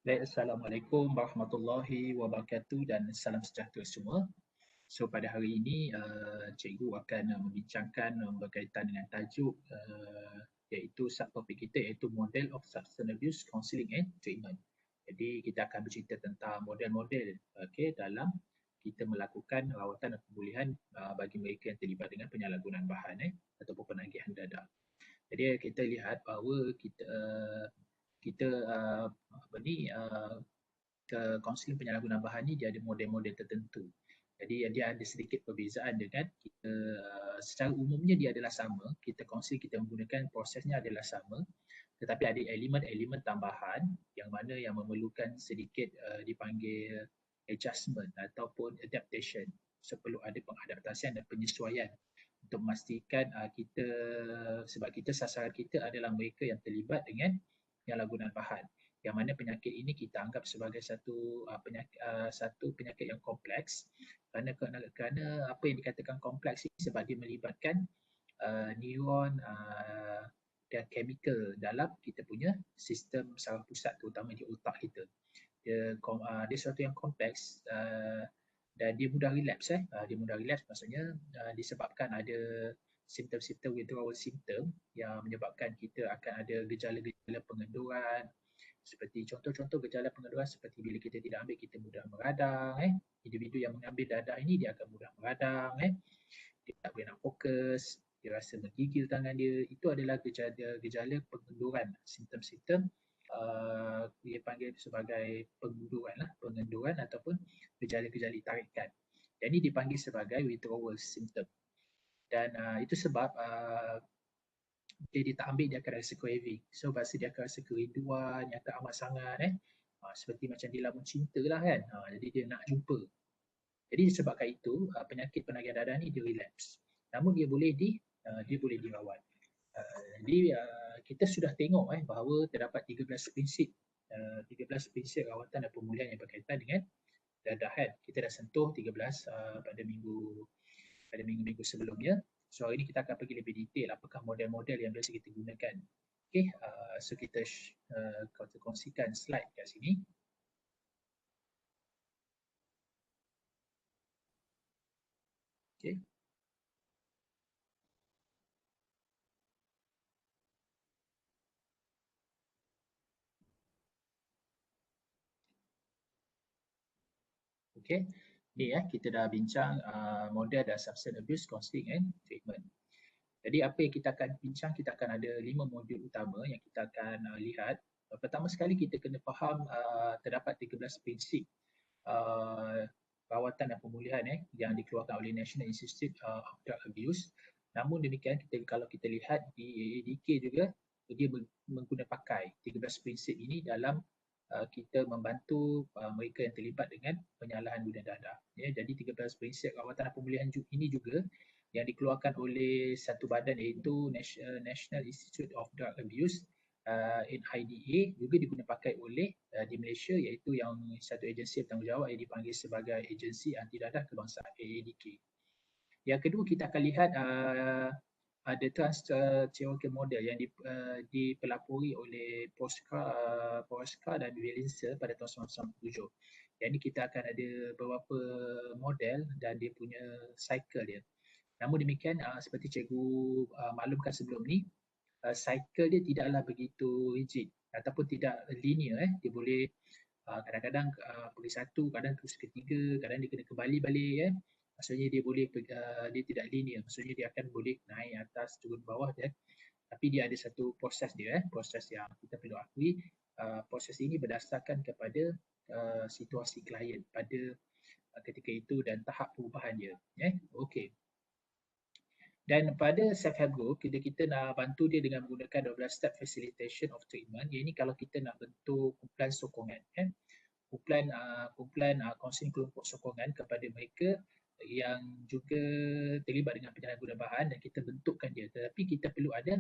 Baik, Assalamualaikum warahmatullahi wabarakatuh dan salam sejahtera semua. So pada hari ini cikgu akan membincangkan berkaitan dengan tajuk iaitu subtopik kita iaitu Model of Substance Abuse Counselling and Treatment. Jadi kita akan bercerita tentang model-model dalam kita melakukan rawatan dan pemulihan bagi mereka yang terlibat dengan penyalahgunaan bahan ataupun penagihan dadah. Jadi kita lihat bahawa kita apa ni ke kaunseling penyalahgunaan bahan ni dia ada model-model tertentu. Jadi dia ada sedikit perbezaan dengan kita secara umumnya dia adalah sama. Kita kaunseling kita menggunakan prosesnya adalah sama. Tetapi ada elemen-elemen tambahan yang mana yang memerlukan sedikit dipanggil adjustment ataupun adaptation. So perlu ada pengadaptasian dan penyesuaian untuk memastikan kita sebab kita sasaran kita adalah mereka yang terlibat dengan penyalahgunaan bahan. Yang mana penyakit ini kita anggap sebagai satu penyakit yang kompleks kerana apa yang dikatakan kompleks ini sebab dia melibatkan neuron dan chemical dalam kita punya sistem saraf pusat terutama di otak kita. Dia sesuatu yang kompleks dan dia mudah relapse. Dia mudah relapse maksudnya disebabkan ada simptom-simptom withdrawal symptom yang menyebabkan kita akan ada gejala-gejala pengenduran, seperti contoh-contoh gejala pengenduran seperti bila kita tidak ambil kita mudah meradang. Individu yang mengambil dadah ini dia akan mudah meradang. Dia tak boleh nak fokus, dia rasa menggigil tangan dia. Itu adalah gejala pengenduran, simptom-simptom dia panggil sebagai pengenduran ataupun gejala-gejala tarikan. Dan ini dipanggil sebagai withdrawal symptom. Dan itu sebab dia tak ambil dia akan rasa craving. So bahasa dia akan rasa kerinduan yang tak amat sangat seperti macam dilamun cinta lah kan. Jadi dia nak jumpa. Jadi disebabkan itu penyakit penagihan dadah ni dia relapse. Namun dia boleh dirawat. Jadi kita sudah tengok bahawa terdapat 13 prinsip 13 prinsip rawatan dan pemulihan yang berkaitan dengan dadah. Kita dah sentuh 13 pada minggu-minggu sebelumnya. So hari ini kita akan pergi lebih detail apakah model-model yang biasa kita gunakan. Okay, so kita kongsikan slide kat sini. Okay. Okay, ni kita dah bincang model dan substance abuse counselling and treatment. Jadi apa yang kita akan bincang, kita akan ada 5 modul utama yang kita akan lihat. Pertama sekali kita kena faham terdapat 13 prinsip rawatan dan pemulihan yang dikeluarkan oleh National Institute of Drug Abuse. Namun demikian kalau kita lihat di AADK juga dia menggunakan pakai 13 prinsip ini dalam kita membantu mereka yang terlibat dengan penyalahan guna dadah. Jadi 13 prinsip rawatan dan pemulihan ini juga yang dikeluarkan oleh satu badan iaitu National Institute of Drug Abuse NIDA juga digunakan pakai oleh di Malaysia iaitu yang satu agensi bertanggungjawab yang dipanggil sebagai Agensi Anti Dadah Kebangsaan AADK. Yang kedua kita akan lihat ada trans-theoretical model yang dipelapori oleh Posca dan Wielinser pada tahun 1997. Jadi kita akan ada beberapa model dan dia punya cycle dia. Namun demikian seperti cikgu maklumkan sebelum ni, cycle dia tidaklah begitu rigid ataupun tidak linear. Dia boleh kadang-kadang pergi satu, kadang terus ketiga, kadang dia kena kembali balik. Maksudnya dia boleh dia tidak linear, maksudnya dia akan boleh naik atas, turun bawah dan tapi dia ada satu proses dia, proses yang kita perlu akui. Proses ini berdasarkan kepada situasi klien pada ketika itu dan tahap perubahan dia. Okey. Dan pada self-help group, kita nak bantu dia dengan menggunakan 12 step facilitation of treatment. Ini kalau kita nak bentuk kumpulan sokongan. Kumpulan kaunseling kelompok sokongan kepada mereka yang juga terlibat dengan penyalahgunaan bahan dan kita bentukkan dia. Tetapi kita perlu ada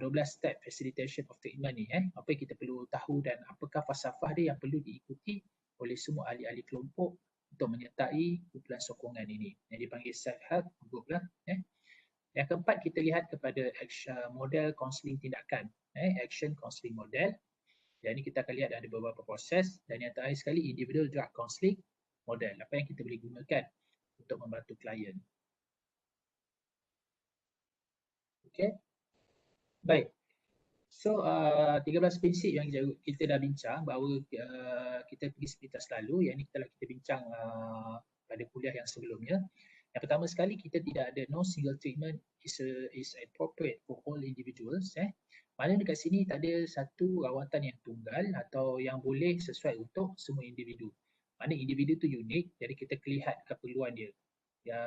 12 step facilitation of treatment ni. Apa yang kita perlu tahu dan apakah falsafah dia yang perlu diikuti oleh semua ahli-ahli kelompok untuk menyertai kumpulan sokongan ini. Yang dipanggil self-help group lah. Yang keempat kita lihat kepada model kaunseling tindakan, action counselling model. Yang ini kita akan lihat ada beberapa proses, dan yang terakhir sekali individual drug counselling model, apa yang kita boleh gunakan untuk membantu klien. Okey. Baik. So 13 prinsip yang kita dah bincang bahawa kita pergi sepintas lalu, yang ini kita bincang pada kuliah yang sebelumnya. Yang pertama sekali, kita tidak ada no single treatment is appropriate for all individuals. Mana dekat sini tak ada satu rawatan yang tunggal atau yang boleh sesuai untuk semua individu. Mana individu tu unik, jadi kita lihat keperluan dia. Ya,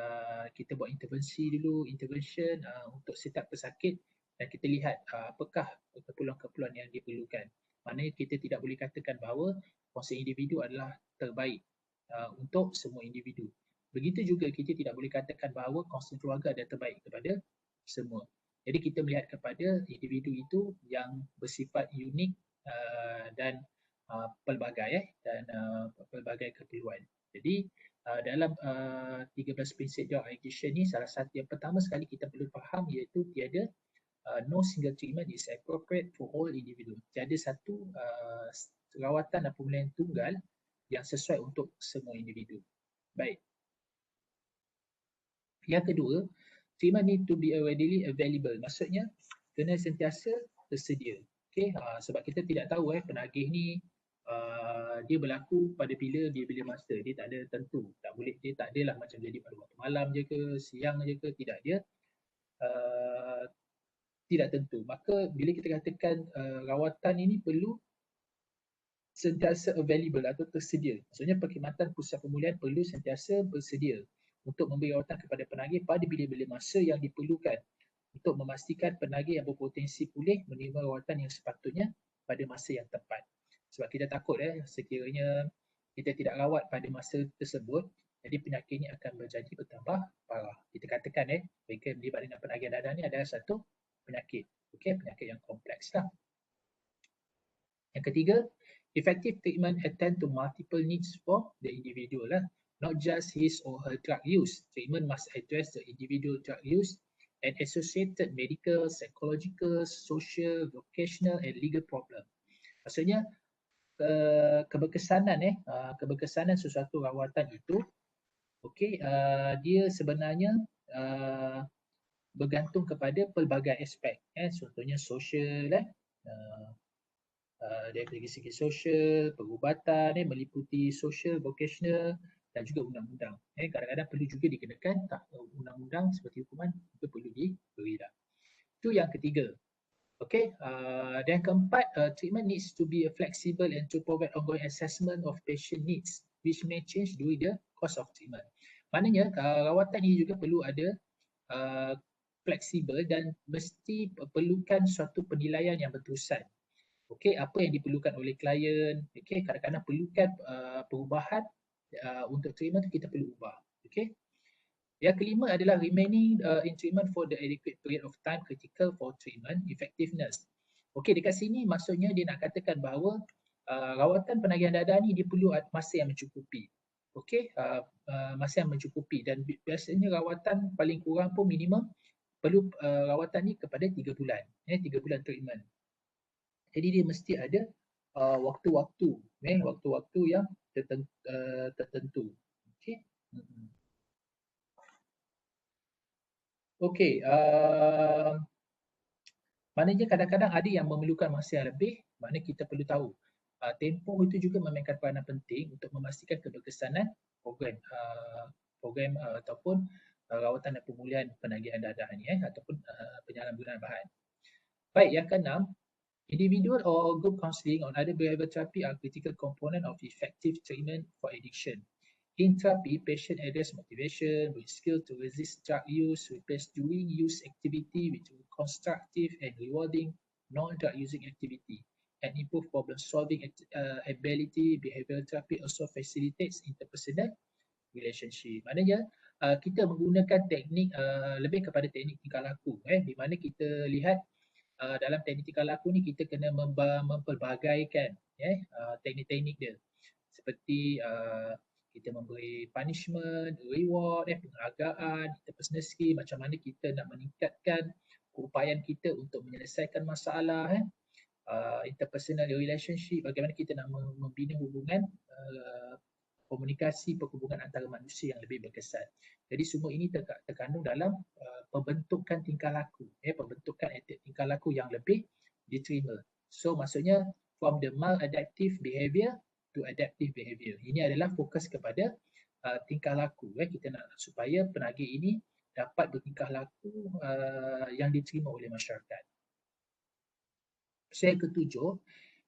kita buat intervention untuk set up pesakit, dan kita lihat apakah keperluan-keperluan yang diperlukan. Maknanya kita tidak boleh katakan bahawa konsep individu adalah terbaik untuk semua individu. Begitu juga kita tidak boleh katakan bahawa konsep keluarga adalah terbaik kepada semua. Jadi kita melihat kepada individu itu yang bersifat unik dan pelbagai dan pelbagai keperluan. Jadi dalam 13 prinsip job education ni, salah satu yang pertama sekali kita perlu faham iaitu tiada no single treatment is appropriate for all individu. Tiada satu rawatan dan pemulihan tunggal yang sesuai untuk semua individu. Baik. Yang kedua, treatment need to be readily available. Maksudnya kena sentiasa tersedia. Okay? Sebab kita tidak tahu penagih ni dia berlaku pada bila masa. Dia tak ada tentu. Tak boleh, dia tak adalah macam jadi pada waktu malam je ke, siang je ke, tidak. Dia tidak tentu. Maka bila kita katakan rawatan ini perlu sentiasa available atau tersedia. Maksudnya perkhidmatan pusat pemulihan perlu sentiasa bersedia untuk memberi rawatan kepada penagih pada bila-bila masa yang diperlukan untuk memastikan penagih yang berpotensi pulih menerima rawatan yang sepatutnya pada masa yang tepat. Sebab kita takut sekiranya kita tidak rawat pada masa tersebut, jadi penyakit ini akan berjadi bertambah parah. Kita katakan mereka yang berlibat dengan penagihan dadah ini adalah satu penyakit. Penyakit yang kompleks lah. Yang ketiga, effective treatment attend to multiple needs for the individual not just his or her drug use. Treatment must address the individual drug use and associated medical, psychological, social, vocational and legal problem. Maksudnya keberkesanan sesuatu rawatan itu dia sebenarnya bergantung kepada pelbagai aspek. Contohnya social, dari segi sosial, perubatan meliputi social, vocational dan juga undang-undang. Kadang-kadang perlu juga dikenakan undang-undang seperti hukuman itu perlu diberi. Itu yang ketiga. Dan keempat, treatment needs to be flexible and to provide ongoing assessment of patient needs which may change during the course of treatment. Maknanya rawatan ini juga perlu ada fleksibel dan mesti perlukan suatu penilaian yang berterusan. Apa yang diperlukan oleh klien, kadang-kadang perlukan perubahan untuk treatment kita perlu ubah. Yang kelima adalah remaining in treatment for the adequate period of time critical for treatment effectiveness. Dekat sini maksudnya dia nak katakan bahawa rawatan penagihan dadah ni dia perlu masa yang mencukupi. Masa yang mencukupi, dan biasanya rawatan paling kurang pun minimum perlu rawatan ni kepada 3 bulan. 3 bulan treatment. Jadi dia mesti ada waktu-waktu yang tertentu. Maknanya kadang-kadang ada yang memerlukan masa yang lebih, maknanya kita perlu tahu tempoh itu juga memainkan peranan penting untuk memastikan keberkesanan program ataupun rawatan dan pemulihan penagihan dadah ni ataupun penyalahgunaan bahan. Baik, yang keenam, individual or group counselling on other behavioral therapy are critical component of effective treatment for addiction. In therapy, patient address motivation with skill to resist drug use, replace during use activity with constructive and rewarding non-drug using activity, and improve problem solving ability. Behavioral therapy also facilitates interpersonal relationship. Maknanya kita menggunakan teknik lebih kepada teknik tingkah laku, di mana kita lihat dalam teknik tingkah laku ni kita kena mempelbagaikan teknik-teknik dia, seperti kita memberi punishment, reward, penghargaan, interpersonal skill, macam mana kita nak meningkatkan keupayaan kita untuk menyelesaikan masalah, interpersonal relationship, bagaimana kita nak membina hubungan komunikasi perhubungan antara manusia yang lebih berkesan. Jadi semua ini terkandung dalam pembentukan tingkah laku, pembentukan tingkah laku yang lebih diterima. So maksudnya from the maladaptive behavior to adaptive behavior. Ini adalah fokus kepada tingkah laku. Kita nak supaya penagih ini dapat bertingkah laku yang diterima oleh masyarakat. Yang ketujuh,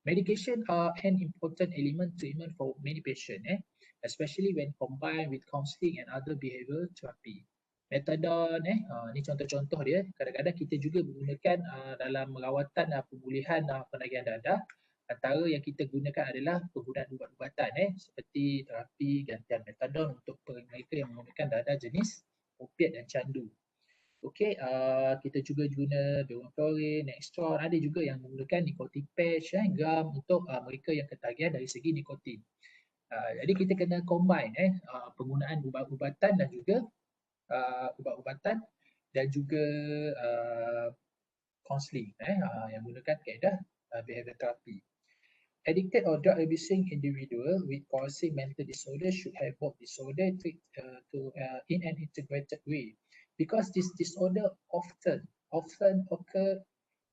medication are an important element treatment for many patients, especially when combined with counselling and other behavioural therapy. Methadone, ni contoh-contoh dia. Kadang-kadang kita juga menggunakan dalam rawatan pemulihan penagihan dadah. Antara yang kita gunakan adalah penggunaan ubat-ubatan seperti terapi gantian metadon untuk mereka yang menggunakan dadah jenis opiat dan candu. Okey, kita juga guna Bevaclorin, Nextron, ada juga yang menggunakan nikotin patch, gam untuk mereka yang ketagihan dari segi nikotin. Jadi kita kena combine penggunaan ubat-ubatan dan juga ubat-ubatan dan juga counselling yang menggunakan kaedah behavior therapy. Addicted or drug abusing individual with causing mental disorder should have both disorder in an integrated way, because this disorder often occur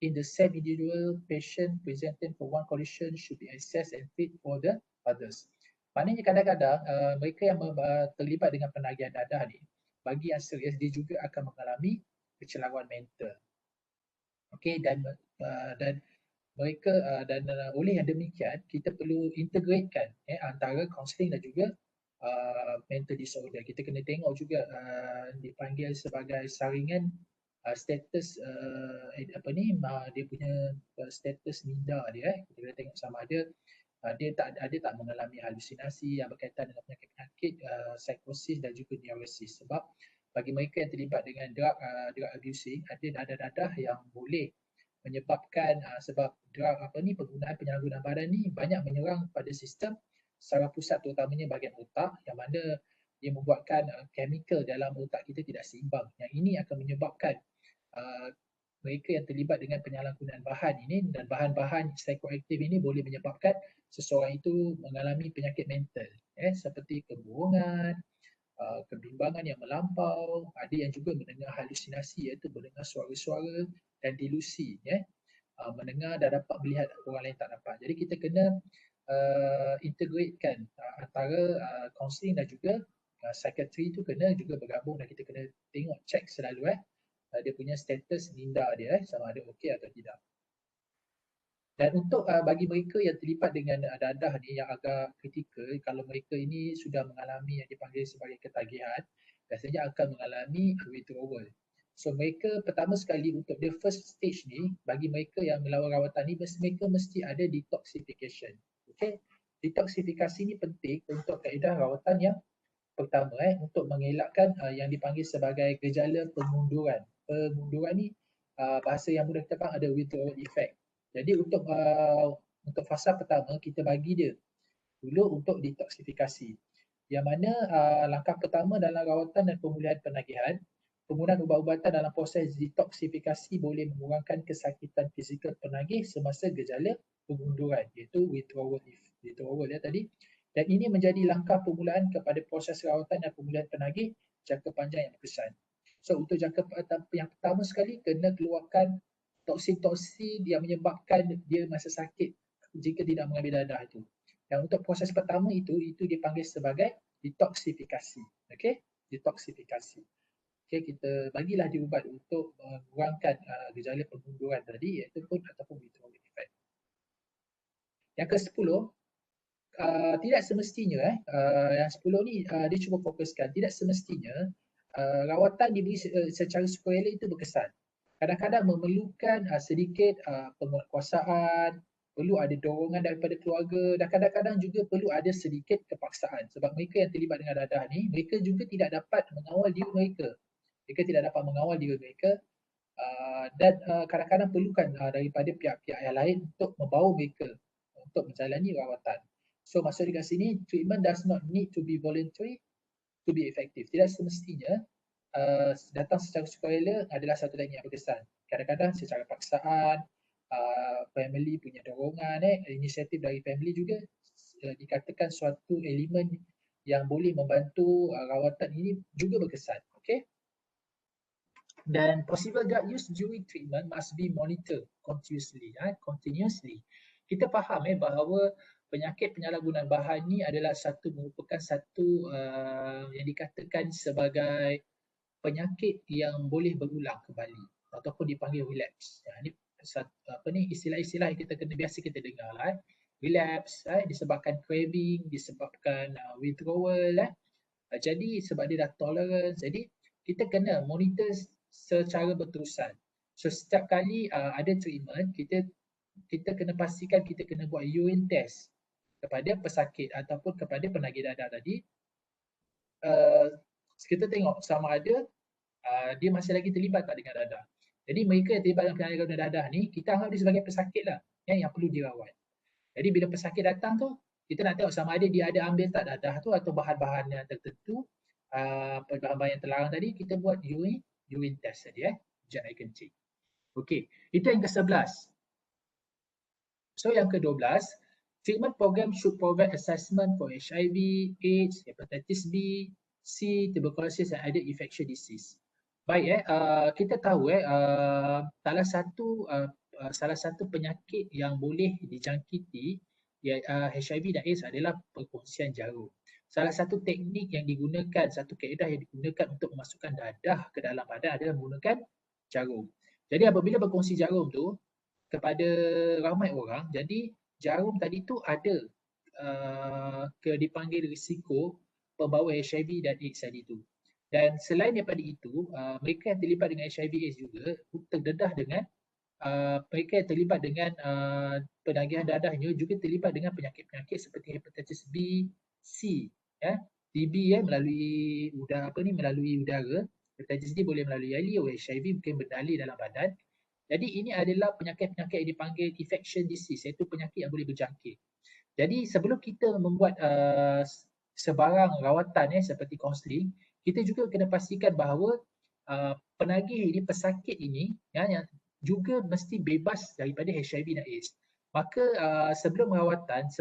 in the same individual. Patient presenting for one condition should be assessed and treated for the others. Maknanya kadang-kadang mereka yang terlibat dengan penagihan dadah ni, bagi yang serius dia juga akan mengalami kecelakaan mental. Okey, dan mereka dan oleh yang demikian kita perlu integratekan antara counselling dan juga mental disorder. Kita kena tengok juga dipanggil sebagai saringan status dia punya status minda dia. Kita kena tengok sama ada dia tak mengalami halusinasi yang berkaitan dengan penyakit-penyakit psikosis dan juga neurosis. Sebab bagi mereka yang terlibat dengan drug abusing, ada dadah-dadah yang boleh menyebabkan sebab drug penggunaan penyalahgunaan badan ni banyak menyerang pada sistem saraf pusat, terutamanya bahagian otak, yang mana dia membuatkan chemical dalam otak kita tidak seimbang. Yang ini akan menyebabkan mereka yang terlibat dengan penyalahgunaan bahan ini dan bahan-bahan psikoaktif ini boleh menyebabkan seseorang itu mengalami penyakit mental seperti kebohongan, kebimbangan yang melampau, ada yang juga mendengar halusinasi iaitu mendengar suara-suara dan delusi, mendengar dan dapat melihat orang lain tak dapat. Jadi kita kena integratekan antara counselling dan juga psychiatry itu kena juga bergabung, dan kita kena tengok check selalu dia punya status minda dia sama ada okey atau tidak. Dan untuk bagi mereka yang terlibat dengan dadah ni yang agak kritikal, kalau mereka ini sudah mengalami yang dipanggil sebagai ketagihan, biasanya akan mengalami withdrawal. So mereka pertama sekali untuk the first stage ni, bagi mereka yang melawan rawatan ni, mereka mesti ada detoxification. Okay? Detoxifikasi ni penting untuk kaedah rawatan yang pertama untuk mengelakkan yang dipanggil sebagai gejala pengunduran. Pengunduran ni bahasa yang mudah kita faham ada withdrawal effect. Jadi untuk fasa pertama kita bagi dia dulu untuk detoksifikasi. Yang mana langkah pertama dalam rawatan dan pemulihan penagihan, penggunaan ubat-ubatan dalam proses detoksifikasi boleh mengurangkan kesakitan fizikal penagih semasa gejala pengunduran, iaitu withdrawal tadi. Dan ini menjadi langkah permulaan kepada proses rawatan dan pemulihan penagih jangka panjang yang berkesan. So untuk jangka yang pertama sekali kena keluarkan toksin-toksin yang menyebabkan dia masa sakit jika tidak mengambil dadah itu. Dan untuk proses pertama itu dipanggil sebagai detoksifikasi. Okey, detoksifikasi. Okey, kita bagilah dia ubat untuk mengurangkan gejala pengunduran tadi, iaitu ataupun withdrawal effect. Yang ke-10, tidak semestinya yang 10 ni dia cuba fokuskan, tidak semestinya rawatan diberi secara sukarela itu berkesan. Kadang-kadang memerlukan sedikit penguatkuasaan, perlu ada dorongan daripada keluarga, dan kadang-kadang juga perlu ada sedikit kepaksaan. Sebab mereka yang terlibat dengan dadah ni, mereka juga tidak dapat mengawal diri mereka. Dan kadang-kadang perlukan daripada pihak-pihak yang lain untuk membawa mereka untuk menjalani rawatan. So maksud dekat sini, treatment does not need to be voluntary to be effective. Tidak semestinya datang secara sukarela adalah satu teknik yang berkesan. Kadang-kadang secara paksaan, family punya dorongan, inisiatif dari family juga dikatakan suatu elemen yang boleh membantu rawatan ini juga berkesan. Okay? Dan possible drug use during treatment must be monitored continuously. Kita faham bahawa penyakit penyalahgunaan bahan ni adalah merupakan satu yang dikatakan sebagai penyakit yang boleh berulang kembali ataupun dipanggil relapse. Ini istilah-istilah yang biasa kita dengar lah. Relapse disebabkan craving, disebabkan withdrawal. Jadi sebab dia dah tolerance, jadi kita kena monitor secara berterusan. So setiap kali ada treatment, kita kena pastikan kita kena buat urine test kepada pesakit ataupun kepada penagih dadah tadi. Kita tengok sama ada dia masih lagi terlibat tak dengan dadah. Jadi mereka yang terlibat dengan penagih dadah ni, kita anggap dia sebagai pesakit lah yang perlu dirawat. Jadi bila pesakit datang tu, kita nak tengok sama ada dia ada ambil tak dadah tu atau bahan-bahan yang tertentu, bahan-bahan yang terlarang tadi, kita buat urine test tadi, ujian air kencing. Okey, itu yang ke-11. So yang ke-12, treatment program should provide assessment for HIV, AIDS, hepatitis B, C, tuberculosis and other infectious disease. Baik, kita tahu salah satu penyakit yang boleh dijangkiti HIV dan AIDS adalah perkongsian jarum. Salah satu teknik yang digunakan, satu kaedah yang digunakan untuk memasukkan dadah ke dalam badan adalah menggunakan jarum. Jadi apabila berkongsi jarum tu kepada ramai orang, jadi jarum tadi tu ada dipanggil risiko pembawa HIV dan AIDS tadi tu. Dan selain daripada itu, mereka yang terlibat dengan HIV AIDS juga terdedah dengan mereka yang terlibat dengan penagihan dadahnya juga terlibat dengan penyakit-penyakit seperti hepatitis B, C, TB melalui udara, hepatitis D boleh melalui air liur, HIV mungkin berdalih dalam badan. Jadi ini adalah penyakit-penyakit yang dipanggil infection disease, iaitu penyakit yang boleh berjangkit. Jadi sebelum kita membuat sebarang rawatan seperti kaunseling, kita juga kena pastikan bahawa penagih ini, pesakit ini yang juga mesti bebas daripada HIV dan AIDS. Maka sebelum rawatan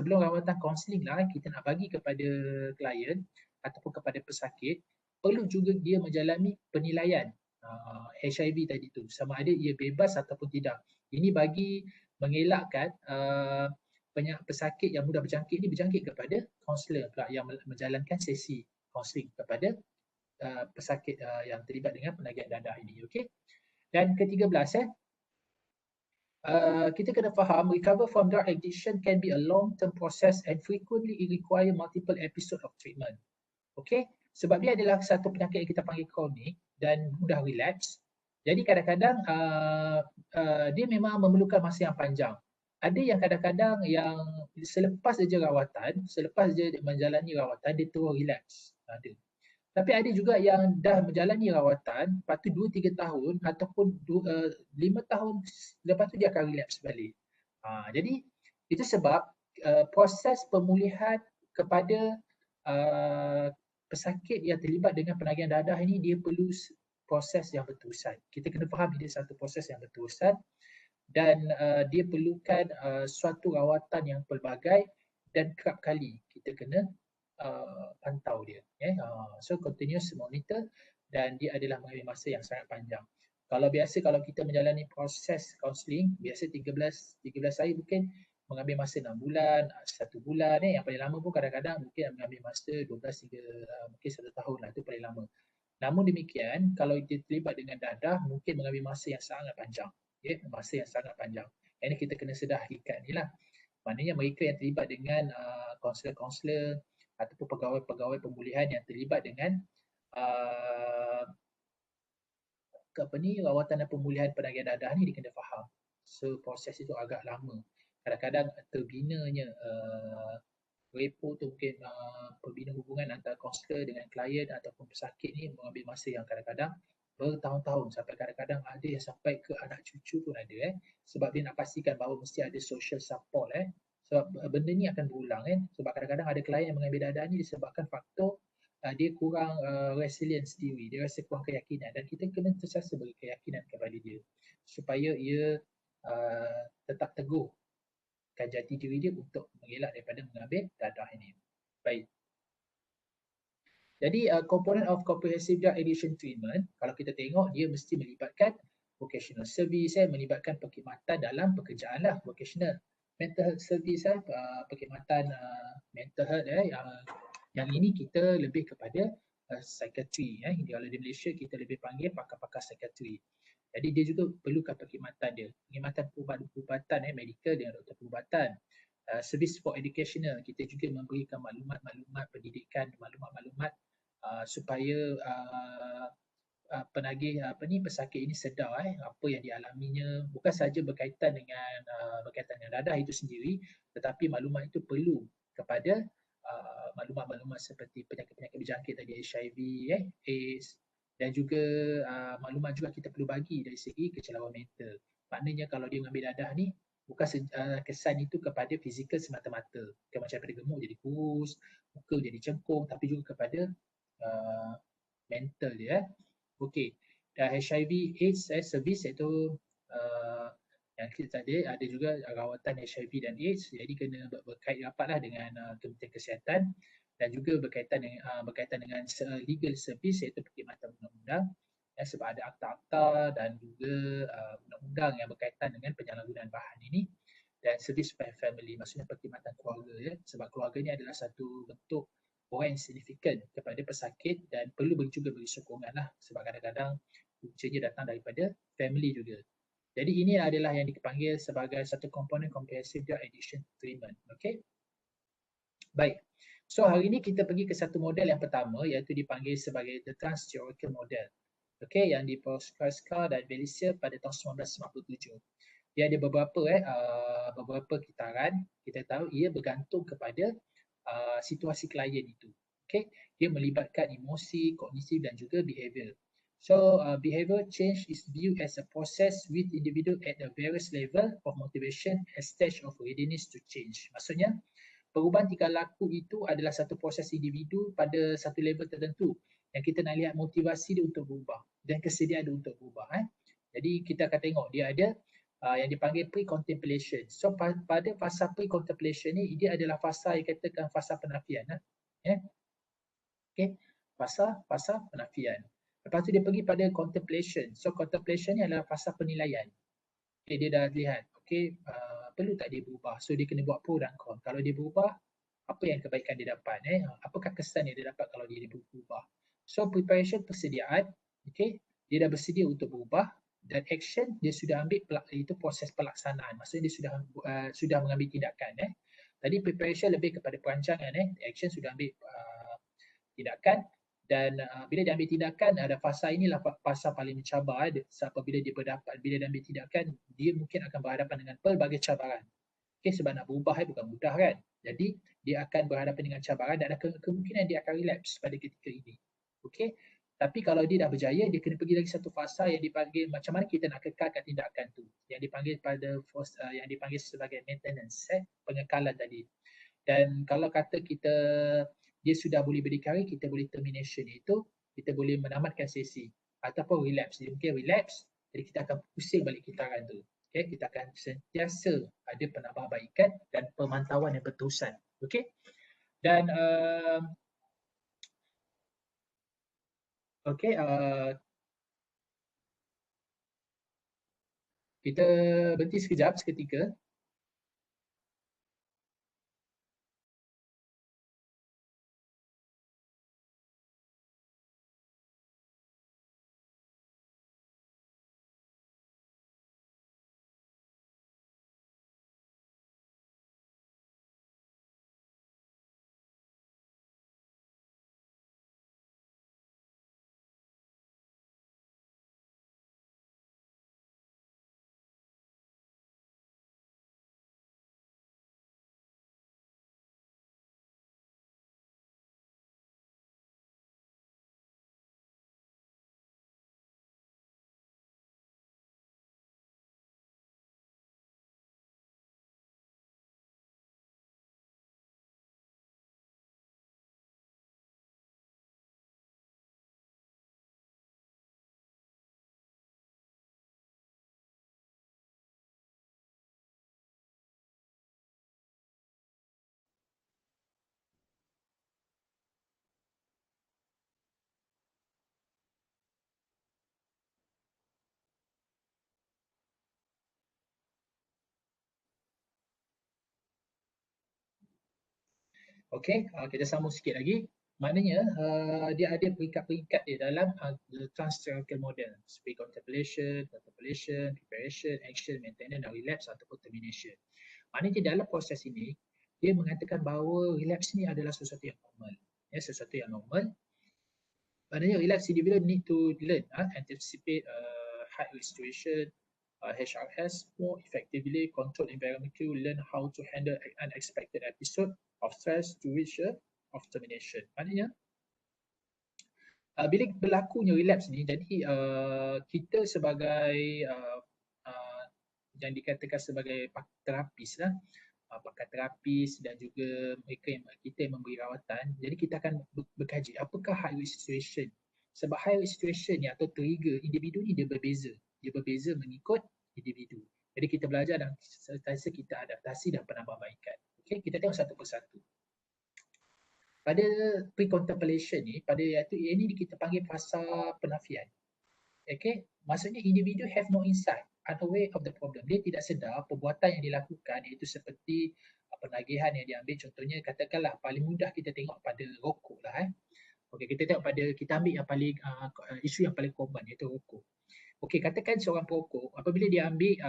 kaunseling lah, kita nak bagi kepada klien ataupun kepada pesakit, perlu juga dia menjalani penilaian HIV tadi tu, sama ada ia bebas ataupun tidak. Ini bagi mengelakkan pesakit yang mudah berjangkit ini berjangkit kepada kaunselor pula yang menjalankan sesi kaunseling kepada pesakit yang terlibat dengan penagihan dadah ini. Okay? Dan ke-13, kita kena faham recover from drug addiction can be a long-term process and frequently it require multiple episode of treatment. Okay? Sebab dia adalah satu penyakit yang kita panggil kronik dan mudah relapse. Jadi kadang-kadang dia memang memerlukan masa yang panjang. Ada yang kadang-kadang yang selepas saja rawatan, selepas saja menjalani rawatan, dia terus relapse. Ada. Tapi ada juga yang dah menjalani rawatan, lepas tu 2-3 tahun ataupun 5 tahun lepas tu dia akan relapse balik. Jadi itu sebab proses pemulihan kepada pesakit yang terlibat dengan penagihan dadah ini, dia perlu proses yang berterusan. Kita kena faham dia satu proses yang berterusan dan dia perlukan suatu rawatan yang pelbagai dan kerap kali kita kena pantau dia. So continuous monitor dan dia adalah mengambil masa yang sangat panjang. Kalau kita menjalani proses kaunseling, biasa 13 hari mungkin mengambil masa 6 bulan, 1 bulan. Yang paling lama pun kadang-kadang mungkin mengambil masa 12 hingga mungkin 1 tahun lah, itu paling lama. Namun demikian, kalau dia terlibat dengan dadah, mungkin mengambil masa yang sangat panjang. Masa yang sangat panjang. Ini kita kena sedar hakikat ni lah. Maknanya mereka yang terlibat dengan kaunselor-kaunselor ataupun pegawai-pegawai pemulihan yang terlibat dengan rawatan dan pemulihan penagihan dadah ni, dia kena faham. So proses itu agak lama. Kadang-kadang terbinanya repo tu mungkin pembina hubungan antara kaunselor dengan klien ataupun pesakit ni mengambil masa yang kadang-kadang bertahun-tahun, sampai kadang-kadang ada yang sampai ke anak cucu pun ada sebab dia nak pastikan bahawa mesti ada social support sebab benda ni akan berulang sebab kadang-kadang ada klien yang mengambil dadah ni disebabkan faktor dia kurang resilience diri, dia rasa kurang keyakinan dan kita kena sentiasa beri keyakinan kepada dia supaya ia tetap teguh kan jati diri dia untuk mengelak daripada mengambil dadah ini. Baik. Jadi component of comprehensive drug addiction treatment, kalau kita tengok dia mesti melibatkan vocational service, melibatkan perkhidmatan dalam pekerjaan lah, vocational. Mental health service, perkhidmatan mental health, yang ini kita lebih kepada psychiatry. Kalau di Malaysia kita lebih panggil pakar-pakar psychiatry. Jadi dia juga perlukan perkhidmatan dia. Perkhidmatan perubatan, medical dengan doktor perubatan. Service for educational, kita juga memberikan maklumat-maklumat pendidikan, maklumat-maklumat supaya penagih pesakit ini sedar apa yang dialaminya, bukan saja berkaitan dengan dadah itu sendiri, tetapi maklumat itu perlu kepada maklumat-maklumat seperti penyakit-penyakit berjangkit tadi, HIV, AIDS, dan juga maklumat juga kita perlu bagi dari segi kecelakaan mental. Maknanya kalau dia mengambil dadah ni, bukan kesan itu kepada fizikal semata-mata, macam daripada gemuk jadi kurus, muka jadi cengkung, tapi juga kepada mental dia. Okey. Dan HIV AIDS servis iaitu yang kita tadi ada juga rawatan HIV dan AIDS, jadi kena berkait rapatlah dengan Kementerian Kesihatan dan juga berkaitan dengan legal service iaitu perkhidmatan undang-undang, sebab ada akta-akta dan juga undang-undang yang berkaitan dengan penyalahgunaan bahan ini, dan service by family, maksudnya perkhidmatan keluarga, sebab keluarga ini adalah satu bentuk orang yang signifikan kepada pesakit dan perlu juga beri sokongan lah, sebab kadang-kadang puncanya datang daripada family juga. Jadi ini adalah yang dipanggil sebagai satu komponen comprehensive drug addiction treatment. Okay? Baik. So hari ini kita pergi ke satu model yang pertama, iaitu dipanggil sebagai the trans-theoretical model. Okay, yang diproseskan dan Valencia pada tahun 1997. Dia ada beberapa kitaran. Kita tahu ia bergantung kepada situasi klien itu. Okay, dia melibatkan emosi, kognitif dan juga behavior. So behavior change is viewed as a process with individual at a various level of motivation and stage of readiness to change. Maksudnya perubahan tingkah laku itu adalah satu proses individu pada satu level tertentu yang kita nak lihat motivasi dia untuk berubah dan kesediaan dia untuk berubah. Jadi kita akan tengok dia ada yang dipanggil pre-contemplation. So pada fasa pre-contemplation ni, dia adalah fasa yang katakan fasa penafian. Okay, fasa penafian. Lepas tu dia pergi pada contemplation. So contemplation ni adalah fasa penilaian. Okay, dia dah lihat, okay, perlu tak dia berubah? So dia kena buat pro dan con. Kalau dia berubah, apa yang kebaikan dia dapat? Apakah kesan yang dia dapat kalau dia berubah? So preparation, persediaan, okay, dia dah bersedia untuk berubah, dan action dia sudah ambil, itu proses pelaksanaan. Maksudnya dia sudah mengambil tindakan. Tadi preparation lebih kepada perancangan, action sudah ambil tindakan, dan bila dia ambil tindakan, ada fasa inilah fasa paling mencabar. Apabila dia ambil tindakan, dia mungkin akan berhadapan dengan pelbagai cabaran. Okay, sebab nak berubah bukan mudah kan. Jadi dia akan berhadapan dengan cabaran dan ada kemungkinan dia akan relapse pada ketika ini. Okay, tapi kalau dia dah berjaya, dia kena pergi lagi satu fasa yang dipanggil macam mana kita nak kekalkan tindakan tu, yang dipanggil yang dipanggil sebagai maintenance, pengekalan tadi. Dan kalau kata dia sudah boleh berdikari, kita boleh termination, iaitu kita boleh menamatkan sesi, ataupun relapse. Dia mungkin relapse, jadi kita akan pusing balik kitaran tu. Okay, kita akan sentiasa ada penambahbaikan dan pemantauan yang berterusan. Okay, dan kita berhenti sekejap seketika. Okey, kita sambung sikit lagi. Maknanya dia ada peringkat-peringkat dia dalam the transtheoretical model. Pre-contemplation, contemplation, preparation, action, maintenance, dan relapse ataupun termination. Maknanya dalam proses ini, dia mengatakan bahawa relapse ni adalah sesuatu yang normal. Ya, sesuatu yang normal. Maknanya relapse individual need to learn, anticipate high risk situation, HRS more effectively, control environment to learn how to handle unexpected episode of stress to reach of termination. Maknanya bila berlakunya relapse ni, jadi kita sebagai yang dikatakan sebagai terapis lah, pakar terapis dan juga mereka yang kita yang memberi rawatan, jadi kita akan berkaji apakah high risk situation. Sebab high risk situation ni atau trigger individu ni dia berbeza mengikut individu. Jadi kita belajar dan sentiasa kita adaptasi dan penambahbaikan. Okey, kita tengok satu persatu. Pada pre-contemplation ni, pada iaitu ini kita panggil fasa penafian. Okay, maksudnya individu have no insight, unaware of the problem. Dia tidak sedar perbuatan yang dilakukan iaitu seperti penagihan yang diambil. Contohnya katakanlah paling mudah kita tengok pada rokok lah. Okay, kita tengok pada, kita ambil yang paling isu yang paling common iaitu rokok. Okey, katakan seorang perokok, apabila dia ambil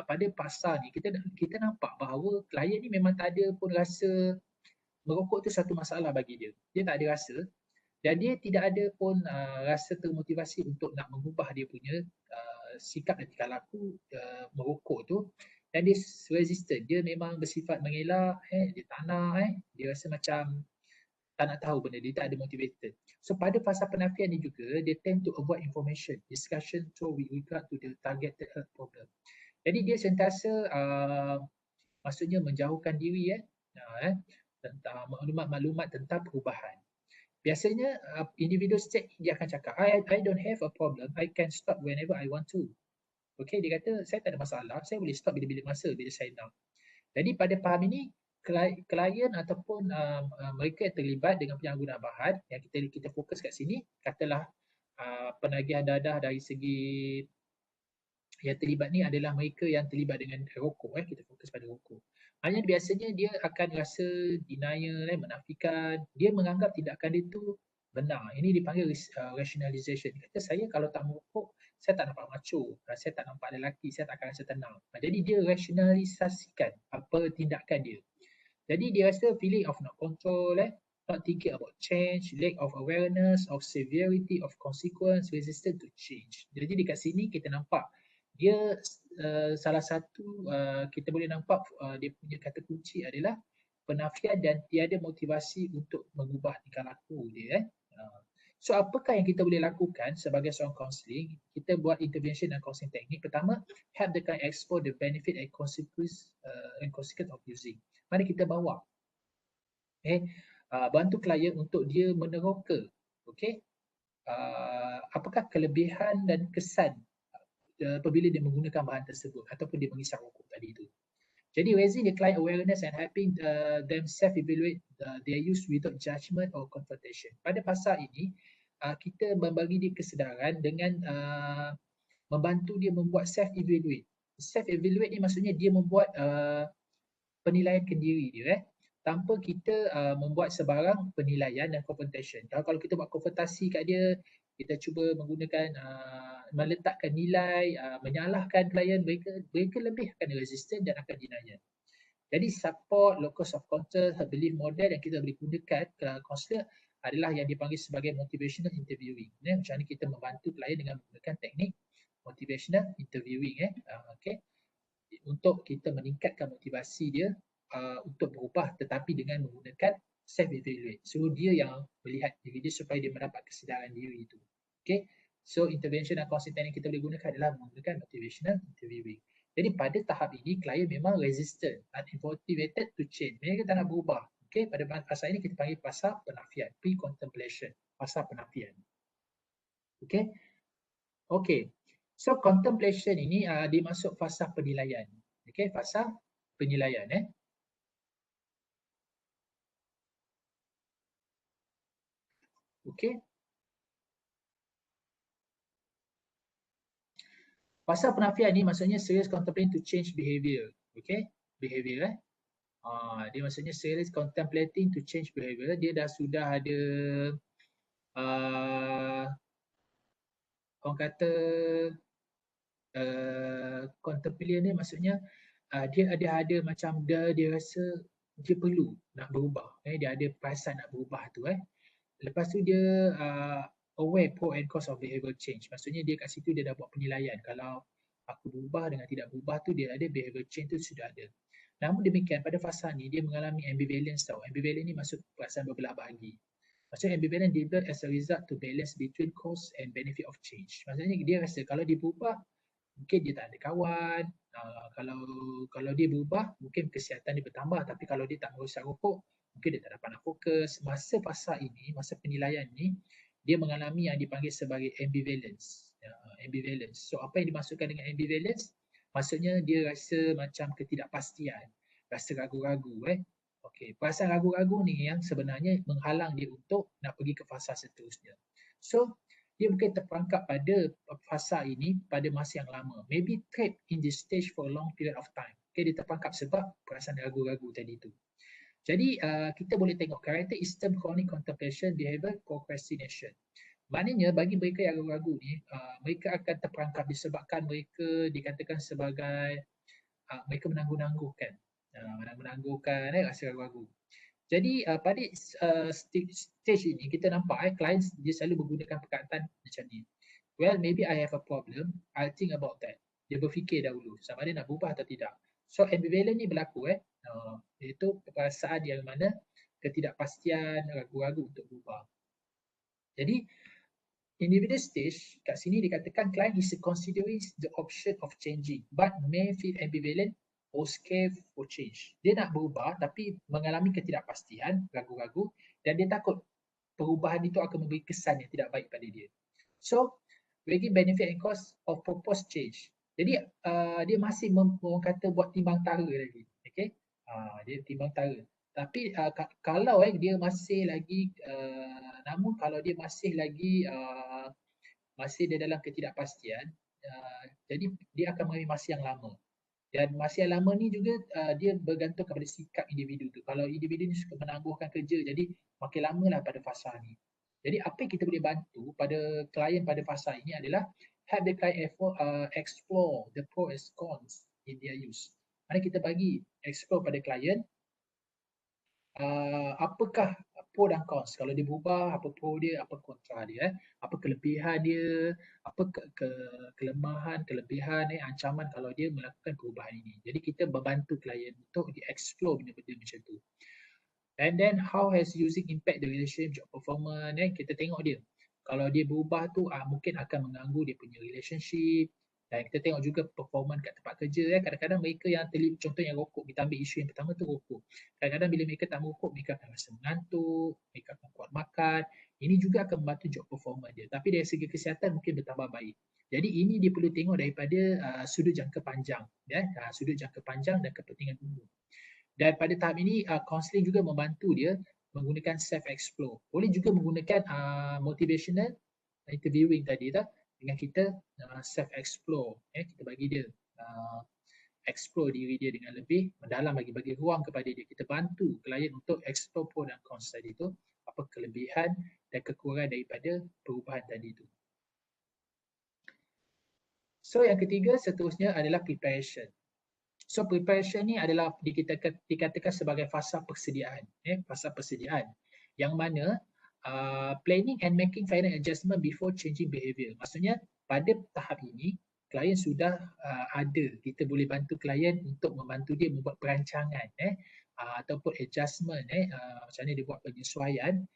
pada pasar ni, kita nampak bahawa klien ni memang tak ada pun rasa merokok tu satu masalah bagi dia. Dia tak ada rasa dan dia tidak ada pun rasa termotivasi untuk nak mengubah dia punya sikap dan tingkah laku merokok tu, dan dia resistant. Dia memang bersifat mengelak, dia tak nak, dia rasa macam tak nak tahu benda, dia tak ada motivated. So pada fasa penafian ni juga, dia tend to avoid information, discussion with regard to the targeted health problem. Jadi dia sentiasa maksudnya menjauhkan diri tentang maklumat-maklumat tentang perubahan. Biasanya individu state dia akan cakap, I don't have a problem, I can stop whenever I want to. Okay, dia kata saya tak ada masalah, saya boleh stop bila-bila masa bila saya nak. Jadi pada faham ini, klien ataupun mereka yang terlibat dengan penyalahgunaan bahan yang kita fokus kat sini, katalah penagihan dadah dari segi yang terlibat ni adalah mereka yang terlibat dengan rokok, kita fokus pada rokok. Hanya biasanya dia akan rasa denial, menafikan, dia menganggap tindakan dia tu benar. Ini dipanggil rationalization. Dia kata saya kalau tak merokok, saya tak nampak macho, saya tak nampak lelaki, saya tak akan rasa tenang. Jadi dia rationalisasikan apa tindakan dia. Jadi dia rasa feeling of not control, not thinking about change, lack of awareness of severity of consequence, resistant to change. Jadi dekat sini kita nampak dia salah satu kita boleh nampak dia punya kata kunci adalah penafian dan tiada motivasi untuk mengubah tingkah laku dia. So apakah yang kita boleh lakukan sebagai seorang counselling? Kita buat intervention dan counselling teknik. Pertama, help the client explore the benefit and consequence of using. Mari kita bawa bantu klien untuk dia meneroka apakah kelebihan dan kesan apabila dia menggunakan bahan tersebut ataupun dia mengisap rokok tadi itu. Jadi raising the client awareness and helping them self-evaluate their use without judgment or confrontation. Pada fasa ini, kita membagi dia kesedaran dengan membantu dia membuat self-evaluate. Self-evaluate ni maksudnya dia membuat penilaian kendiri dia tanpa kita membuat sebarang penilaian dan confrontation. Kalau kita buat konfrontasi kat dia, kita cuba menggunakan meletakkan nilai, menyalahkan klien, mereka lebih akan resistant dan akan denial. Jadi support, locus of control, belief model yang kita boleh gunakan counselor adalah yang dipanggil sebagai motivational interviewing. Macam mana kita membantu klien dengan menggunakan teknik motivational interviewing untuk kita meningkatkan motivasi dia untuk berubah, tetapi dengan menggunakan self-evaluate. So dia yang melihat diri dia supaya dia mendapat kesedaran diri itu. Okay. So intervention dan counselling teknik kita boleh gunakan adalah menggunakan motivational interviewing. Jadi pada tahap ini klien memang resistant, unmotivated to change. Mereka tak nak berubah. Okay. Pada fasa ini kita panggil fasa penafian, pre-contemplation, fasa penafian. Okay. Okay. So contemplation ini dimasuk fasa penilaian. Okay, fasa penilaian. Okay. Fasa penafian ni maksudnya serious contemplating to change behavior. Okay, behavior. Dia maksudnya serious contemplating to change behavior. Dia dah sudah ada orang kata contemplate ni maksudnya dia ada macam dia rasa dia perlu nak berubah. Dia ada perasaan nak berubah tu. Lepas tu dia aware pro and cons of behavior change. Maksudnya dia kat situ dia dah buat penilaian. Kalau aku berubah dengan tidak berubah tu dia ada behavior change tu sudah ada. Namun demikian pada fasa ni dia mengalami ambivalence tau. Ambivalence ni maksud perasaan berbelah bahagi. Maksudnya ambivalence developed as a result to balance between cost and benefit of change. Maksudnya dia rasa kalau dia berubah mungkin dia tak ada kawan. Kalau dia berubah mungkin kesihatan dia bertambah, tapi kalau dia tak merosak rokok mungkin dia tak dapat nak fokus. Masa fasa ini, masa penilaian ni, dia mengalami yang dipanggil sebagai ambivalence. Ambivalence. So apa yang dimaksudkan dengan ambivalence? Maksudnya dia rasa macam ketidakpastian, rasa ragu-ragu. Okey, perasaan ragu-ragu ni yang sebenarnya menghalang dia untuk nak pergi ke fasa seterusnya. So dia mungkin terperangkap pada fasa ini pada masa yang lama. Maybe trapped in this stage for a long period of time. Okay, dia terperangkap sebab perasaan ragu-ragu tadi tu. Jadi kita boleh tengok characteristic chronic contemplation behavior procrastination. Maknanya bagi mereka yang ragu-ragu ni, mereka akan terperangkap disebabkan mereka dikatakan sebagai mereka menangguh-nangguhkan. Menangguhkan rasa ragu-ragu. Jadi pada stage ini kita nampak klien dia selalu menggunakan perkataan macam ni. Well, maybe I have a problem. I'll think about that. Dia berfikir dahulu sama ada nak berubah atau tidak. So ambivalent ni berlaku iaitu perasaan yang mana ketidakpastian, ragu-ragu untuk berubah. Jadi individual stage kat sini dikatakan client is considering the option of changing but may feel ambivalent or scared for change. Dia nak berubah tapi mengalami ketidakpastian, ragu-ragu dan dia takut perubahan itu akan memberi kesan yang tidak baik pada dia. So, weighing benefit and cost of proposed change. Jadi dia masih orang kata buat timbang tara lagi. Okay? Dia timbang tara. Tapi kalau dia masih lagi namun kalau dia masih lagi masih dia dalam ketidakpastian, jadi dia akan mengalami masa yang lama. Dan masa yang lama ni juga dia bergantung kepada sikap individu tu. Kalau individu ni suka menangguhkan kerja, jadi makin lamalah pada fasa ni. Jadi apa yang kita boleh bantu pada klien pada fasa ini adalah help the client explore the pros and cons in their use. Mana kita bagi explore pada klien apakah pro dan cons. Kalau dia berubah, apa pro dia, apa kontra dia, apa kelebihan dia, apa kelemahan, kelebihan, ancaman kalau dia melakukan perubahan ini. Jadi kita membantu klien untuk di-explore benda-benda macam tu. And then how has using impact the relationship, job performance, kita tengok dia. Kalau dia berubah tu mungkin akan mengganggu dia punya relationship. Dan kita tengok juga performance kat tempat kerja. Kadang-kadang mereka yang terlibat, contohnya rokok, kita ambil isu yang pertama tu rokok. Kadang-kadang bila mereka tak merokok, mereka akan rasa mengantuk, mereka akan kuat makan. Ini juga akan membantu job performance dia. Tapi dari segi kesihatan mungkin bertambah baik. Jadi ini dia perlu tengok daripada sudut jangka panjang. Sudut jangka panjang dan kepentingan umum. Dan pada tahap ini, counselling juga membantu dia menggunakan self-explore. Boleh juga menggunakan motivational interviewing tadi dengan kita self-explore. Kita bagi dia explore diri dia dengan lebih mendalam lagi, bagi ruang kepada dia. Kita bantu klien untuk explore pro dan cons tadi tu, apa kelebihan dan kekurangan daripada perubahan tadi tu. So yang ketiga seterusnya adalah preparation. So preparation ni adalah dikatakan sebagai fasa persediaan, fasa persediaan yang mana planning and making final adjustment before changing behavior. Maksudnya pada tahap ini klien sudah ada, kita boleh bantu klien untuk membantu dia membuat perancangan ataupun adjustment macam mana dia buat penyesuaian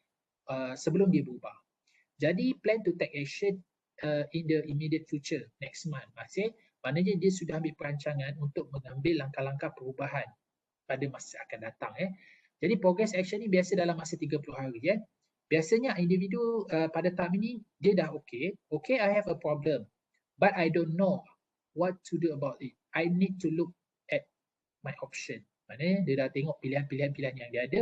sebelum dia berubah. Jadi plan to take action in the immediate future next month. Maknanya dia sudah ambil perancangan untuk mengambil langkah-langkah perubahan pada masa akan datang. Jadi progress action ni biasa dalam masa 30 hari. Biasanya individu pada tahap ini dia dah okay, I have a problem but I don't know what to do about it. I need to look at my option. Maknanya dia dah tengok pilihan-pilihan yang dia ada.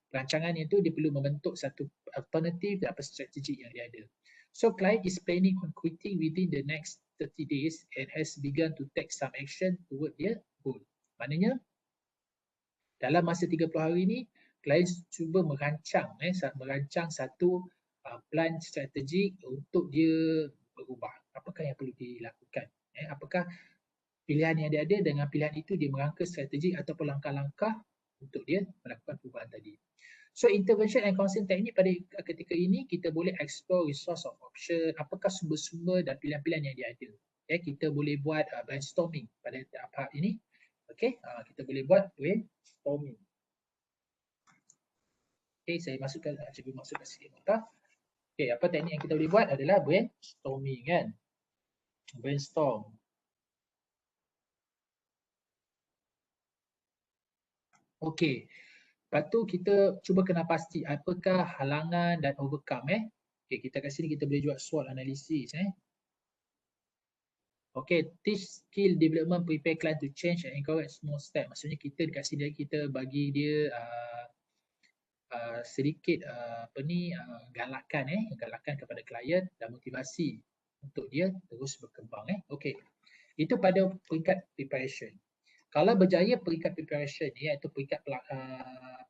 Perancangan itu dia perlu membentuk satu alternatif dan strategi yang dia ada. So client is planning on quitting within the next 30 days and has begun to take some action toward their goal. Maknanya Dalam masa 30 hari ni, klien cuba merancang satu plan strategi untuk dia berubah. Apakah yang perlu dilakukan? Apakah pilihan yang dia ada, dengan pilihan itu dia merangka strategi ataupun langkah-langkah untuk dia melakukan perubahan tadi. So intervention and counseling technique pada ketika ini kita boleh explore resource of option, apakah sumber-sumber dan pilihan-pilihan yang dia ada. Kita boleh buat brainstorming pada tahap ini. Kita boleh buat brainstorming. Saya masukkan sikit nota. Apa teknik yang kita boleh buat adalah brainstorming kan. Brainstorm. Lepas tu kita cuba kena pasti apakah halangan dan overcome. Kita kat sini kita boleh buat SWOT analisis. Teach skill development, prepare client to change and encourage small step. Maksudnya kita dekat sini kita bagi dia sedikit galakan kepada klien dan motivasi untuk dia terus berkembang. Itu pada peringkat preparation. Kalau berjaya peringkat preparation ni iaitu peringkat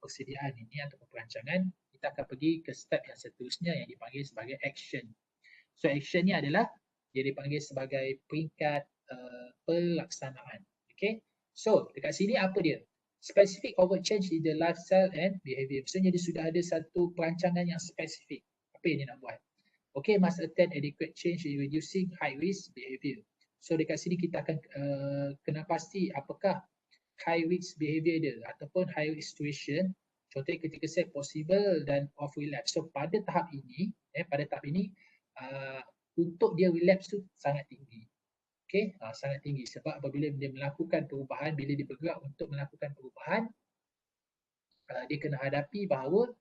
persediaan ini atau perancangan, kita akan pergi ke step yang seterusnya yang dipanggil sebagai action. So action ni adalah dia dipanggil sebagai peringkat pelaksanaan. So dekat sini apa dia? Specific overt change in the lifestyle and behavior. Maksudnya dia sudah ada satu perancangan yang spesifik. Apa yang dia nak buat? Must attend adequate change in reducing high risk behavior. So dekat sini kita akan kena pasti apakah high risk behavior dia ataupun high risk situation. Contohnya ketika saya possible dan off relapse. So pada tahap ini, untuk dia relapse tu sangat tinggi. Sangat tinggi sebab apabila dia melakukan perubahan, bila dia bergerak untuk melakukan perubahan, dia kena hadapi bahawa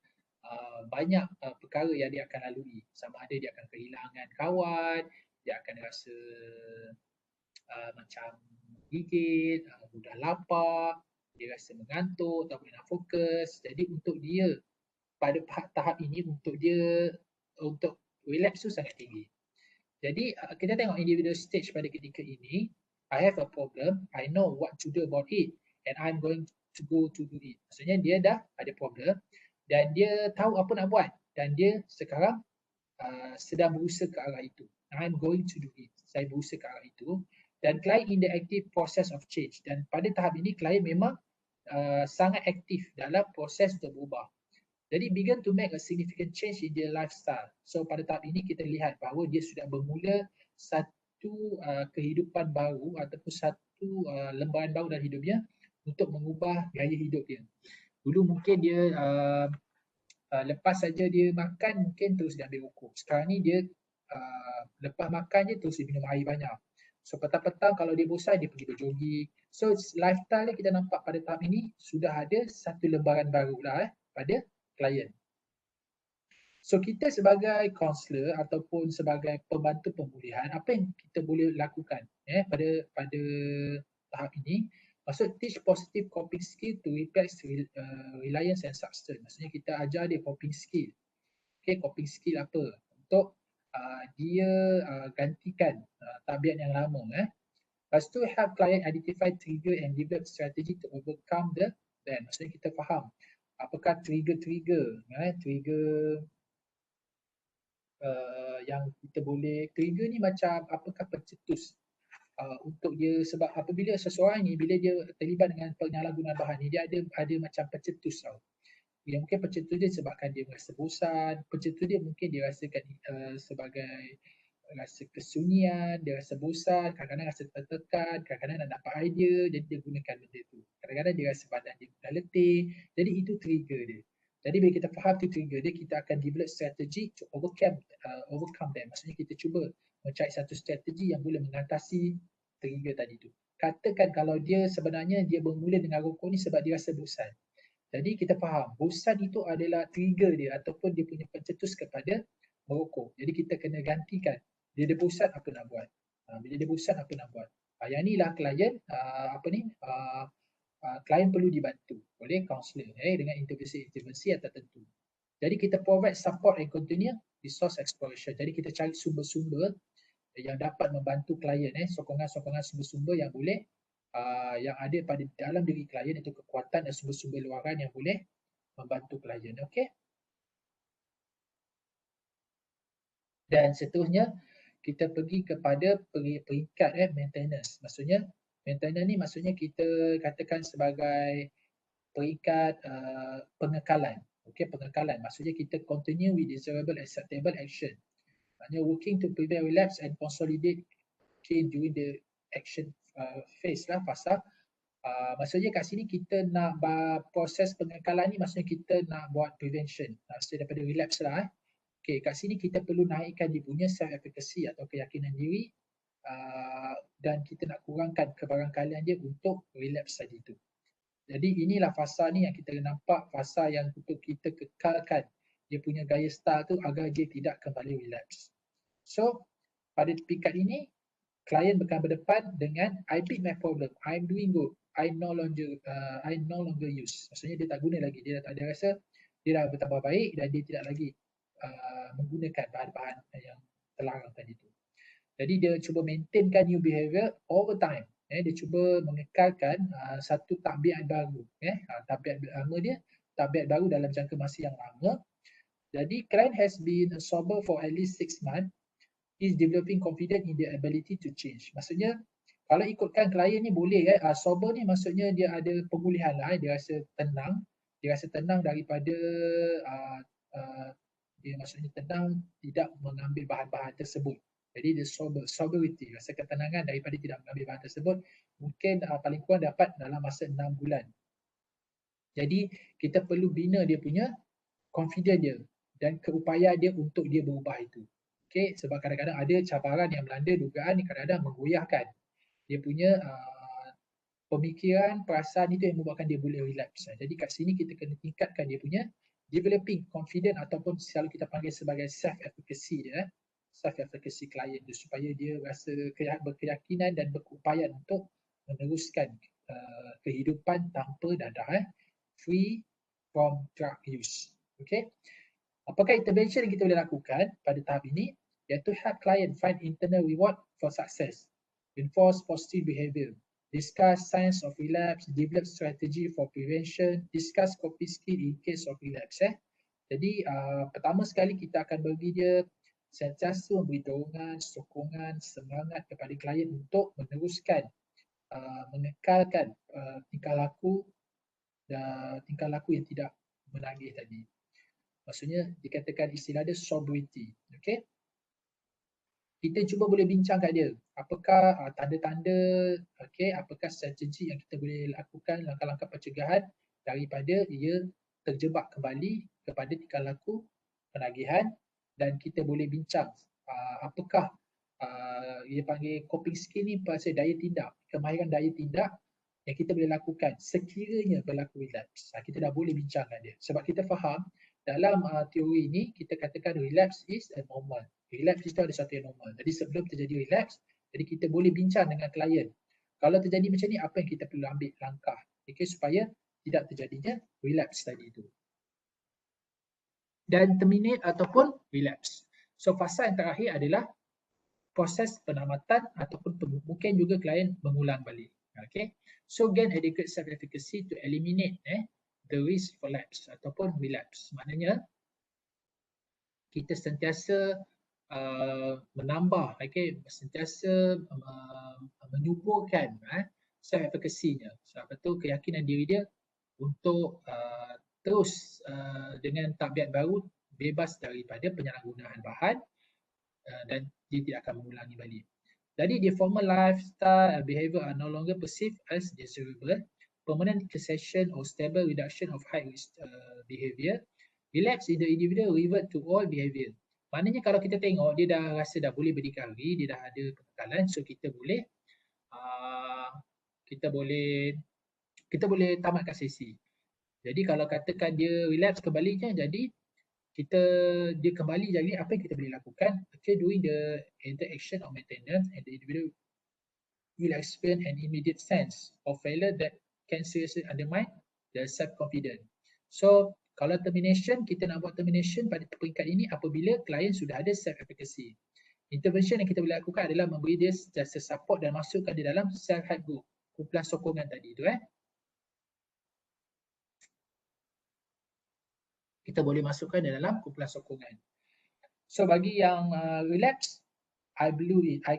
banyak perkara yang dia akan lalui. Sama ada dia akan kehilangan kawan, dia akan rasa macam gigit, mudah lapar, dia rasa mengantuk, tak boleh nak fokus. Jadi untuk dia pada tahap ini untuk relapse tu sangat tinggi. Jadi kita tengok individual stage pada ketika ini. I have a problem, I know what to do about it and I'm going to go to do it. Maksudnya dia dah ada problem dan dia tahu apa nak buat dan dia sekarang sedang berusaha ke arah itu. I'm going to do it. Saya berusaha ke arah itu. Dan klien in the active process of change. Dan pada tahap ini klien memang sangat aktif dalam proses untuk berubah. Jadi begin to make a significant change in their lifestyle. So pada tahap ini kita lihat bahawa dia sudah bermula satu kehidupan baru ataupun satu lembaran baru dalam hidupnya untuk mengubah gaya hidup dia. Dulu mungkin dia lepas saja dia makan mungkin terus dia ambil rokok. Sekarang ni dia lepas makan je terus dia minum air banyak. So petang-petang kalau dia bosan dia pergi berjogging. So lifestyle kita nampak pada tahap ini sudah ada satu lembaran baru lah pada klien. So kita sebagai kaunselor ataupun sebagai pembantu pemulihan, apa yang kita boleh lakukan pada tahap ini? Maksud teach positive coping skill to replace reliance and substance. Maksudnya kita ajar dia coping skill. Coping skill apa? Untuk dia gantikan tabiat yang lama. Lepas tu help client identify trigger and develop strategy to overcome the ban. Maksudnya kita faham apakah trigger yang kita boleh trigger ni macam apakah pencetus untuk dia, sebab apabila seseorang ni bila dia terlibat dengan penyalahgunaan bahan ni dia ada macam pencetus tau. Yang mungkin pencetus dia sebabkan dia merasa bosan, pencetus dia mungkin dia rasakan sebagai rasa kesunyian, dia rasa bosan, kadang-kadang rasa tertekan, kadang-kadang nak dapat idea, jadi dia gunakan benda tu. Kadang-kadang dia rasa badan dia dah letih, jadi itu trigger dia. Jadi bila kita faham tu trigger dia, kita akan develop strategi to overcome them. Maksudnya kita cuba mencari satu strategi yang boleh mengatasi trigger tadi tu. Katakan kalau dia sebenarnya dia bermula dengan rokok ni sebab dia rasa bosan. Jadi kita faham, bosan itu adalah trigger dia ataupun dia punya pencetus kepada merokok. Jadi kita kena gantikan. Bila dia bosan apa nak buat? Bila dia bosan apa nak buat? Yang inilah klien klien perlu dibantu oleh kaunselor dengan intervensi yang tertentu. Jadi kita provide support and continue resource exploration. Jadi kita cari sumber-sumber yang dapat membantu klien, sokongan-sokongan sumber-sumber yang boleh yang ada pada dalam diri klien, itu kekuatan dan sumber-sumber luaran yang boleh membantu klien. Okey. Dan seterusnya kita pergi kepada peringkat maintenance. Maksudnya maintenance ni maksudnya kita katakan sebagai peringkat pengekalan. Okey, pengekalan maksudnya kita continue with desirable acceptable action. Maknanya working to prevent relapse and consolidate change during the action phase lah, fasa. Maksudnya kat sini kita nak proses pengekalan ni, maksudnya kita nak buat prevention maksudnya daripada relapse lah. Okay, kat sini kita perlu naikkan dia punya self efficacy atau keyakinan diri dan kita nak kurangkan kebarangkalian dia untuk relapse tadi tu. Jadi inilah fasa ni yang kita nampak, fasa yang untuk kita kekalkan dia punya gaya style tu agar dia tidak kembali relapse. So pada tingkat ini klien akan berdepan dengan I beat my problem, I'm doing good, I no longer use. Maksudnya dia tak guna lagi, dia tak ada rasa dia dah bertambah baik dan dia tidak lagi menggunakan bahan-bahan yang terlarang tadi tu. Jadi dia cuba maintainkan new behavior over time. Dia cuba mengekalkan satu tabiat baru. Tabiat lama dia, tabiat baru dalam jangka masa yang lama. Jadi client has been sober for at least 6 months. Is developing confidence in their ability to change. Maksudnya kalau ikutkan klien ni boleh sober ni maksudnya dia ada pemulihan lah, dia rasa tenang daripada dia maksudnya tenang tidak mengambil bahan-bahan tersebut. Jadi dia soberity, rasa ketenangan daripada tidak mengambil bahan tersebut mungkin paling kurang dapat dalam masa 6 bulan. Jadi kita perlu bina dia punya confidence dia dan keupayaan dia untuk dia berubah itu. Okay, sebab kadang-kadang ada cabaran yang melanda dugaan ni kadang-kadang menggoyahkan dia punya pemikiran, perasaan itu yang membuatkan dia boleh relapse. Jadi kat sini kita kena tingkatkan dia punya developing confidence ataupun selalu kita panggil sebagai self-efficacy dia. Self-efficacy client tu supaya dia rasa berkeyakinan dan berkeupayaan untuk meneruskan kehidupan tanpa dadah, free from drug use. Okay. Apakah intervention yang kita boleh lakukan pada tahap ini? Iaitu help client find internal reward for success, enforce positive behavior, discuss signs of relapse, develop strategy for prevention, discuss coping skill in case of relapse. Jadi pertama sekali kita akan bagi dia sentiasa memberi dorongan, sokongan, semangat kepada klien untuk meneruskan mengekalkan tingkah laku yang tidak menagih tadi. Maksudnya dikatakan istilah dia sobriety. Okay? Kita cuba boleh bincang kat dia. Apakah tanda-tanda, apakah strategi yang kita boleh lakukan, langkah-langkah pencegahan daripada ia terjebak kembali kepada tingkah laku penagihan, dan kita boleh bincang apakah dia panggil coping skill ni, pasal daya tindak, kemahiran daya tindak yang kita boleh lakukan sekiranya berlaku relapse. Kita dah boleh bincang dengan dia. Sebab kita faham dalam teori ini kita katakan relapse is a normal. Relapse itu ada satu yang normal. Jadi sebelum terjadi relapse, jadi kita boleh bincang dengan klien. Kalau terjadi macam ni, apa yang kita perlu ambil langkah supaya tidak terjadinya relapse tadi itu. Dan terminate ataupun relapse. So fasa yang terakhir adalah proses penamatan ataupun mungkin juga klien mengulang balik. Okay. So gain adequate self-efficacy to eliminate the risk for lapse ataupun relapse. Maknanya kita sentiasa menambah, sentiasa menyuburkan self-efficacy-nya. Sebab itu keyakinan diri dia untuk terus dengan tabiat baru, bebas daripada penyalahgunaan bahan dan dia tidak akan mengulangi balik. Jadi the former lifestyle and behavior are no longer perceived as desirable. Permanent cessation or stable reduction of high risk behavior. Relapse in the individual revert to all behavior. Maknanya kalau kita tengok dia dah rasa dah boleh berdikari, dia dah ada pengetahuan, so kita boleh tamatkan sesi. Jadi kalau katakan dia relapse kembalinya, jadi dia kembali, jadi apa yang kita boleh lakukan? During the interaction of maintenance, and the individual will experience an immediate sense of failure that can seriously undermine the self-confidence. So kalau termination, kita nak buat termination pada peringkat ini apabila klien sudah ada self-efficacy. Intervention yang kita boleh lakukan adalah memberi dia support dan masukkan dia dalam self-help group, kumpulan sokongan tadi tu kita boleh masukkan dalam kumpulan sokongan. So bagi yang relapse, I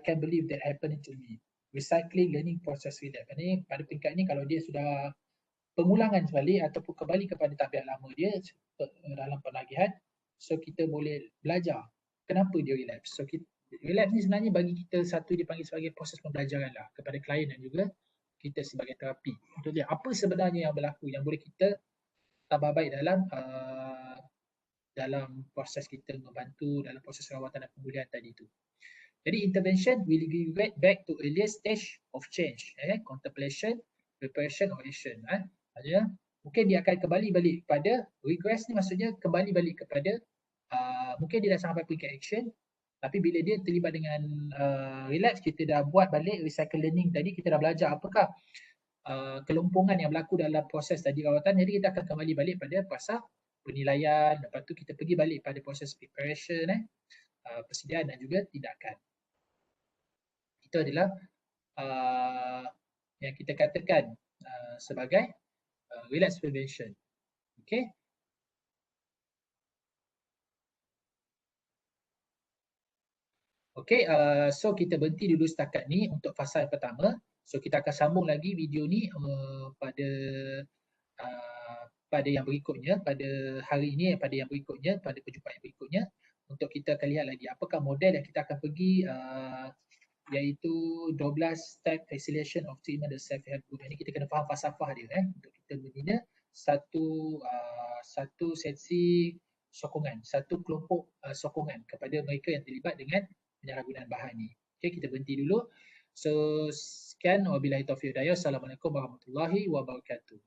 can believe that happening to me. Recycling learning process relapse. Ini pada peringkat ni kalau dia sudah pengulangan sekali ataupun kembali kepada tabiat lama dia dalam penagihan, so kita boleh belajar kenapa dia relapse. So relapse ni sebenarnya bagi kita satu dipanggil sebagai proses pembelajaran lah kepada klien dan juga kita sebagai terapi. Untuk lihat apa sebenarnya yang berlaku yang boleh kita tambah baik dalam proses kita membantu dalam proses rawatan dan pemulihan tadi tu. Jadi intervention will give back to earlier stage of change, contemplation, preparation or action. Maksudnya mungkin dia akan kembali balik kepada regress ni, maksudnya kembali balik kepada mungkin dia dah sampai peringkat action, tapi bila dia terlibat dengan relapse, kita dah buat balik recycle learning tadi, kita dah belajar apakah kelumpungan yang berlaku dalam proses tadi rawatan, jadi kita akan kembali balik pada pasal penilaian, lepas tu kita pergi balik pada proses preparation, persediaan dan juga tindakan. Itu adalah yang kita katakan sebagai relapse prevention. Okay. Okay, so kita berhenti dulu setakat ni untuk fasa yang pertama. So kita akan sambung lagi video ni pada yang berikutnya, pada hari ini, pada yang berikutnya, pada perjumpaan yang berikutnya, untuk kita akan lihat lagi apakah model yang kita akan pergi, iaitu 12 step facilitation of treatment the self-help group. Ini kita kena faham falsafah dia untuk kita membina satu sesi sokongan, satu kelompok sokongan kepada mereka yang terlibat dengan penyalahgunaan bahan ni. Okay, kita berhenti dulu. So sekian, wabillahi taufiq hidayah. Assalamualaikum warahmatullahi wabarakatuh.